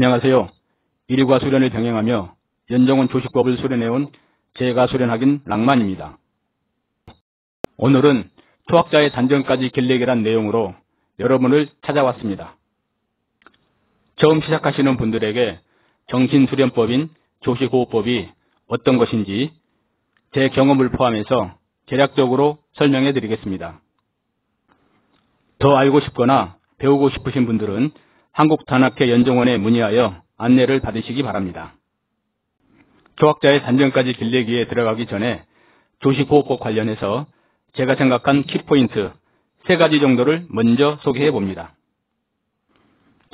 안녕하세요. 일과 수련을 병행하며 연정원 조식법을 수련해온 제가 수련하긴 낭만입니다. 오늘은 초학자의 단전까지 길내기란 내용으로 여러분을 찾아왔습니다. 처음 시작하시는 분들에게 정신수련법인 조식호흡법이 어떤 것인지 제 경험을 포함해서 대략적으로 설명해 드리겠습니다. 더 알고 싶거나 배우고 싶으신 분들은 한국단학회 연정원에 문의하여 안내를 받으시기 바랍니다. 초학자의 단전까지 길내기에 들어가기 전에 조식호흡법 관련해서 제가 생각한 키포인트 3가지 정도를 먼저 소개해 봅니다.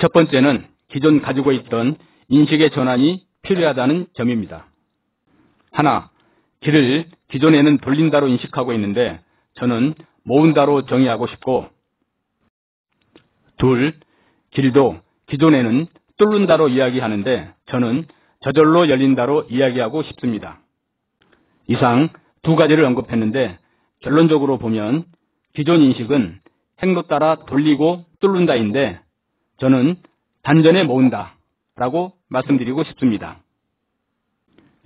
첫 번째는 기존 가지고 있던 인식의 전환이 필요하다는 점입니다. 하나, 길을 기존에는 돌린다로 인식하고 있는데 저는 모은다로 정의하고 싶고, 둘, 길도 기존에는 뚫는다로 이야기하는데 저는 저절로 열린다로 이야기하고 싶습니다. 이상 2가지를 언급했는데 결론적으로 보면 기존 인식은 행로 따라 돌리고 뚫는다인데 저는 단전에 모은다 라고 말씀드리고 싶습니다.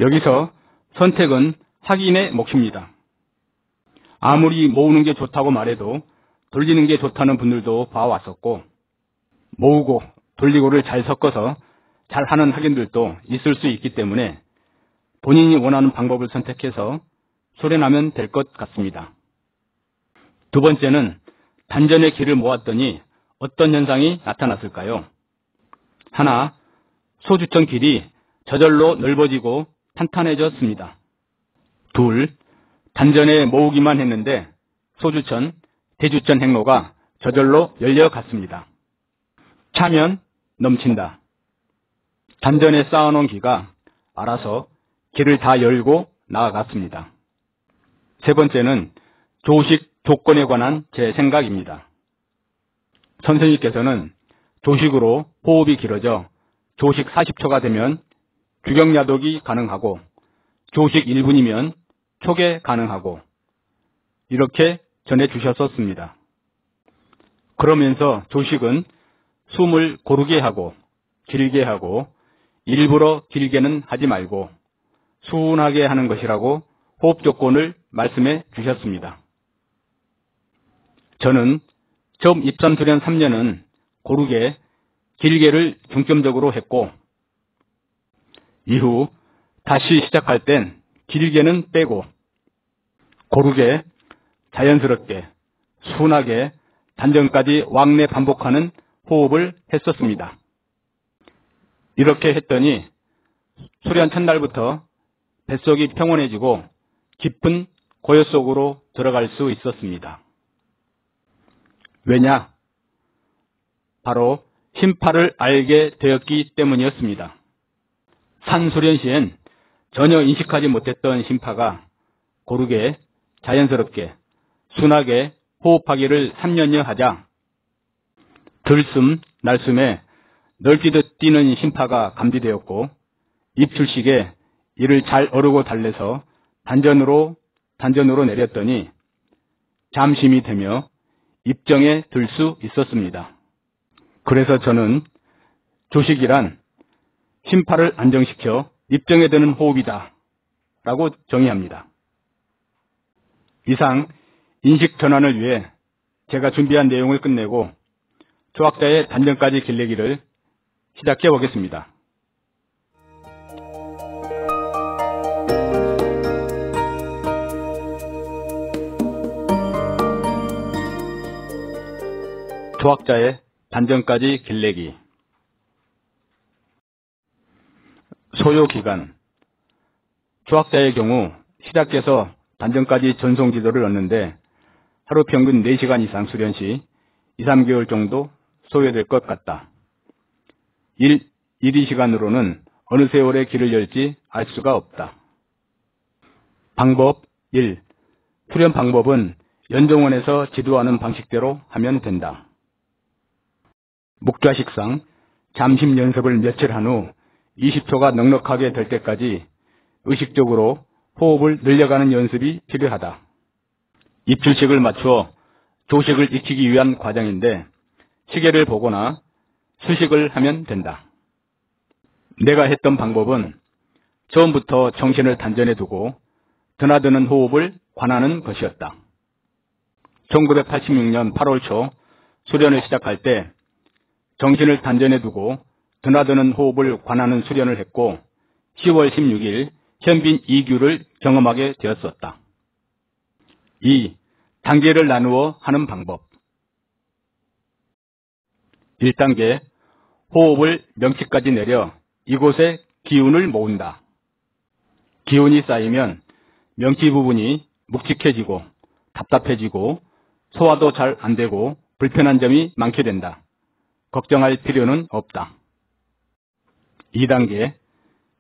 여기서 선택은 확인의 몫입니다. 아무리 모으는 게 좋다고 말해도 돌리는 게 좋다는 분들도 봐왔었고, 모으고 돌리고를 잘 섞어서 잘하는 학인들도 있을 수 있기 때문에 본인이 원하는 방법을 선택해서 수련하면 될 것 같습니다. 두 번째는 단전의 길을 모았더니 어떤 현상이 나타났을까요? 하나, 소주천 길이 저절로 넓어지고 탄탄해졌습니다. 둘, 단전에 모으기만 했는데 소주천, 대주천 행로가 저절로 열려갔습니다. 차면 넘친다. 단전에 쌓아놓은 기가 알아서 길을 다 열고 나아갔습니다. 세 번째는 조식 조건에 관한 제 생각입니다. 선생님께서는 조식으로 호흡이 길어져 조식 40초가 되면 주경야독이 가능하고 조식 1분이면 초계 가능하고 이렇게 전해주셨었습니다. 그러면서 조식은 숨을 고르게 하고 길게 하고 일부러 길게는 하지 말고 순하게 하는 것이라고 호흡 조건을 말씀해 주셨습니다. 저는 처음 입산수련 3년은 고르게 길게를 중점적으로 했고, 이후 다시 시작할 땐 길게는 빼고 고르게 자연스럽게 순하게 단전까지 왕래 반복하는 호흡을 했었습니다. 이렇게 했더니 수련 첫날부터 뱃속이 평온해지고 깊은 고요 속으로 들어갈 수 있었습니다. 왜냐? 바로 심파를 알게 되었기 때문이었습니다. 산수련 시엔 전혀 인식하지 못했던 심파가 고르게 자연스럽게 순하게 호흡하기를 3년여 하자 들숨 날숨에 널뛰듯 뛰는 심파가 감지되었고, 입출식에 이를 잘 어르고 달래서 단전으로 내렸더니 잠심이 되며 입정에 들 수 있었습니다. 그래서 저는 조식이란 심파를 안정시켜 입정에 드는 호흡이다 라고 정의합니다. 이상 인식 전환을 위해 제가 준비한 내용을 끝내고 초학자의 단전까지 길내기를 시작해 보겠습니다. 초학자의 단전까지 길내기. 소요기간. 초학자의 경우 시작해서 단전까지 전송 지도를 얻는데 하루 평균 4시간 이상 수련 시 2, 3개월 정도 소요될 것 같다. 1, 2시간으로는 어느 세월에 길을 열지 알 수가 없다. 방법 1. 수련 방법은 연정원에서 지도하는 방식대로 하면 된다. 묵좌식상 잠심 연습을 며칠 한 후 20초가 넉넉하게 될 때까지 의식적으로 호흡을 늘려가는 연습이 필요하다. 입출식을 맞추어 조식을 익히기 위한 과정인데 시계를 보거나 수식을 하면 된다. 내가 했던 방법은 처음부터 정신을 단전에 두고 드나드는 호흡을 관하는 것이었다. 1986년 8월 초 수련을 시작할 때 정신을 단전에 두고 드나드는 호흡을 관하는 수련을 했고 10월 16일 현빈 2규를 경험하게 되었었다. 2. 단계를 나누어 하는 방법. 1단계 호흡을 명치까지 내려 이곳에 기운을 모은다. 기운이 쌓이면 명치 부분이 묵직해지고 답답해지고 소화도 잘 안되고 불편한 점이 많게 된다. 걱정할 필요는 없다. 2단계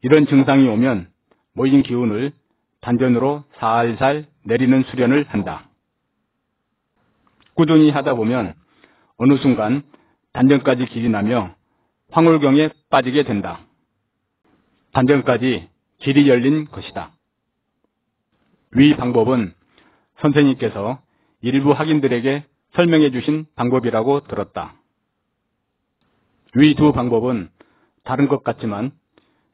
이런 증상이 오면 모인 기운을 단전으로 살살 내리는 수련을 한다. 꾸준히 하다 보면 어느 순간 단전까지 길이 나며 황홀경에 빠지게 된다. 단전까지 길이 열린 것이다. 위 방법은 선생님께서 일부 학인들에게 설명해 주신 방법이라고 들었다. 위 두 방법은 다른 것 같지만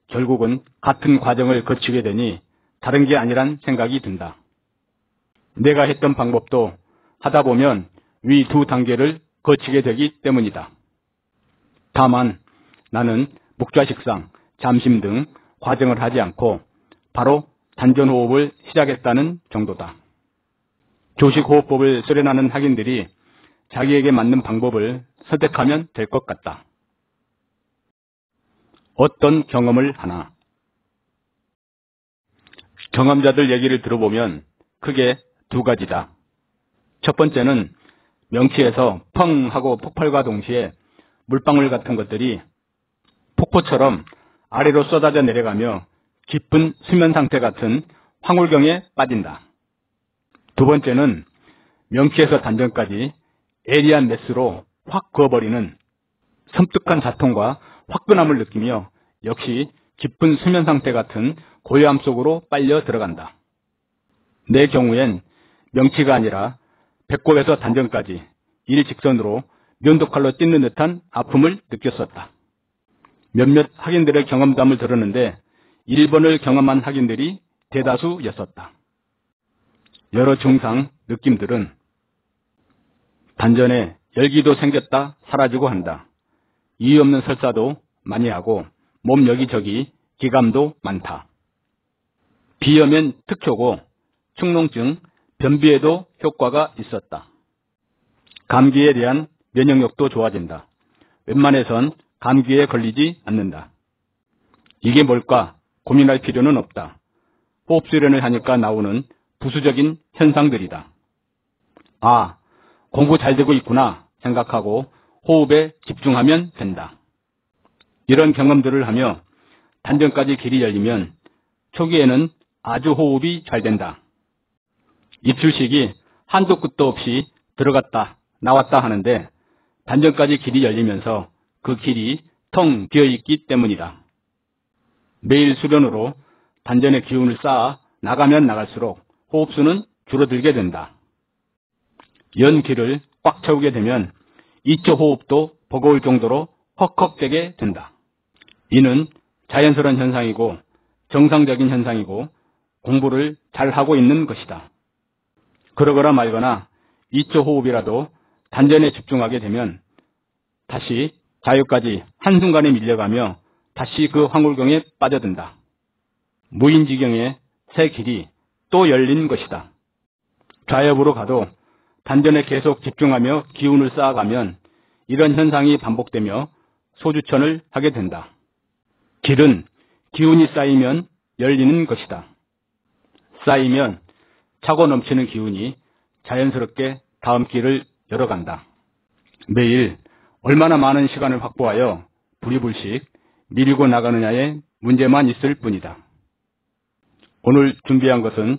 결국은 같은 과정을 거치게 되니 다른 게 아니란 생각이 든다. 내가 했던 방법도 하다 보면 위 두 단계를 거치게 되기 때문이다. 다만 나는 목좌식상, 잠심 등 과정을 하지 않고 바로 단전호흡을 시작했다는 정도다. 조식호흡법을 수련하는 학인들이 자기에게 맞는 방법을 선택하면 될 것 같다. 어떤 경험을 하나? 경험자들 얘기를 들어보면 크게 두 가지다. 첫 번째는 명치에서 펑 하고 폭발과 동시에 물방울 같은 것들이 폭포처럼 아래로 쏟아져 내려가며 깊은 수면 상태 같은 황홀경에 빠진다. 두 번째는 명치에서 단전까지 예리한 메스로 확 그어버리는 섬뜩한 자통과 화끈함을 느끼며 역시 깊은 수면 상태 같은 고요함 속으로 빨려 들어간다. 내 경우엔 명치가 아니라 배꼽에서 단전까지 일직선으로 면도칼로 찢는 듯한 아픔을 느꼈었다. 몇몇 학인들의 경험담을 들었는데 1번을 경험한 학인들이 대다수였었다. 여러 증상, 느낌들은 단전에 열기도 생겼다 사라지고 한다. 이유 없는 설사도 많이 하고 몸 여기저기 기감도 많다. 비염엔 특효고 축농증, 변비에도 효과가 있었다. 감기에 대한 면역력도 좋아진다. 웬만해선 감기에 걸리지 않는다. 이게 뭘까 고민할 필요는 없다. 호흡 수련을 하니까 나오는 부수적인 현상들이다. 아, 공부 잘 되고 있구나 생각하고 호흡에 집중하면 된다. 이런 경험들을 하며 단전까지 길이 열리면 초기에는 아주 호흡이 잘 된다. 입출식이 한도 끝도 없이 들어갔다 나왔다 하는데 단전까지 길이 열리면서 그 길이 텅 비어있기 때문이다. 매일 수련으로 단전의 기운을 쌓아 나가면 나갈수록 호흡수는 줄어들게 된다. 연기를 꽉 채우게 되면 2초 호흡도 버거울 정도로 헉헉대게 된다. 이는 자연스러운 현상이고 정상적인 현상이고 공부를 잘하고 있는 것이다. 그러거나 말거나 2초 호흡이라도 단전에 집중하게 되면 다시 자유까지 한순간에 밀려가며 다시 그 황홀경에 빠져든다. 무인지경의 새 길이 또 열린 것이다. 좌엽으로 가도 단전에 계속 집중하며 기운을 쌓아가면 이런 현상이 반복되며 소주천을 하게 된다. 길은 기운이 쌓이면 열리는 것이다. 쌓이면 차고 넘치는 기운이 자연스럽게 다음 길을 열어간다. 매일 얼마나 많은 시간을 확보하여 부리불식 밀고 나가느냐에 문제만 있을 뿐이다. 오늘 준비한 것은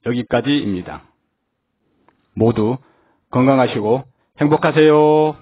여기까지입니다. 모두 건강하시고 행복하세요.